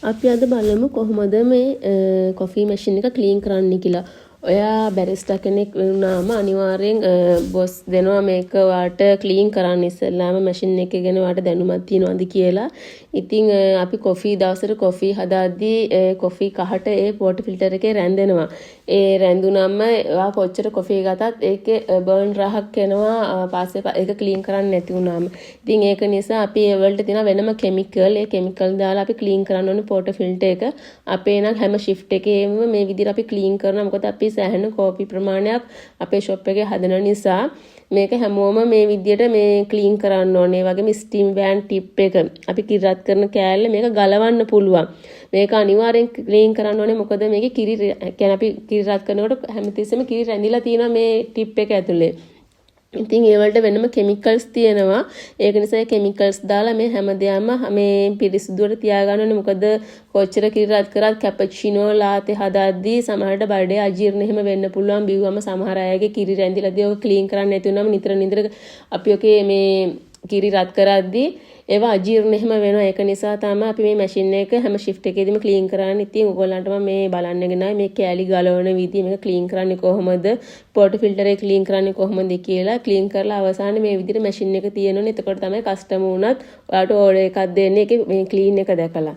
අපි අද බලමු කොහොමද මේ කොෆි මැෂින් එක ක්ලීන් කරන්න කියලා. ඔයා බැරිස්ටා කෙනෙක් වුණාම අනිවාර්යෙන් බොස් දෙනවා මේක වාට ක්ලීන් කරන්න ඉස්සෙල්ලාම මැෂින් එක ගැන වාට දැනුමක් තියනවාද කියලා. ඉතින් අපි කොෆි දවසට කොෆි හදාද්දී කොෆි කහට ඒ වෝටර් ෆිල්ටර් එකේ රැඳෙනවා. ඒ රැඳුනම ඔයා කොච්චර කොෆි ගතත් ඒකේ බර්න් රහක් එනවා පස්සේ ඒක ක්ලීන් කරන්න නැති වුණාම. ඉතින් ඒක නිසා අපි ඒ වලට තියෙන වෙනම කෙමිකල් ඒ කෙමිකල් දාලා අපි ක්ලීන් කරන්න ඕනේ වෝටර් ෆිල්ටර් එක. අපේ නම් හැම shift එකේම මේ විදිහට අපි ක්ලීන් කරනවා. මොකද අපි සෑහෙන කෝපි ප්‍රමාණයක් අපේ ෂොප් එකේ හදන නිසා මේක හැමෝම මේ විදිහට මේ ක්ලීන් කරන්න ඕනේ. ඒ වගේම ස්ටීම් බෑන් ටිප් එක අපි කිරි රත් කරන කෑල්ල මේක ගලවන්න පුළුවන්. මේක අනිවාර්යෙන් ක්ලීන් කරන්න ඕනේ. මොකද මේකේ කිරි කියන්නේ අපි කිරි රත් කරනකොට හැමතිස්සෙම කිරි රැඳිලා තියෙනවා මේ ටිප් එක ඇතුලේ. ඉතින් ඒ වලට වෙනම කෙමිකල්ස් තියෙනවා. ඒක නිසා ඒ කෙමිකල්ස් දාලා මේ හැමදේම මේ පිරිසිදුවට තියාගන්න ඕනේ. මොකද කොච්චර කිරි රත් කරත් කැපචිනෝ ලාතේ හදාද්දී සමහරට බඩේ අජීර්ණ එහෙම වෙන්න පුළුවන්. බිව්වම සමහර අයගේ කිරි රැඳිලාදී ඔක ක්ලීන් කරන්න නැති වුනම නිතර අපි ඔකේ මේ කිරි රත් කරද්දී ඒවා අජීර්ණ එහෙම වෙනවා. ඒක නිසා තමයි අපි මේ මැෂින් එක හැම shift එකේදීම ක්ලීන් කරන්නේ. ඉතින් ඔයගොල්ලන්ට මම මේ බලන්නගෙන මේ කෑලි ගලවන විදිහ මේක ක්ලීන් කරන්නේ කොහොමද? පොට් ෆිල්ටර් එක ක්ලීන් කරන්නේ කොහොමද කියලා ක්ලීන් කරලා අවසානයේ මේ විදිහට මැෂින් එක තියෙනවනේ. එතකොට තමයි කස්ටමර් උනත් ඔයාලට ඕඩර් එකක් දෙන්නේ. ඒකේ මේ ක්ලීන් එක දැකලා.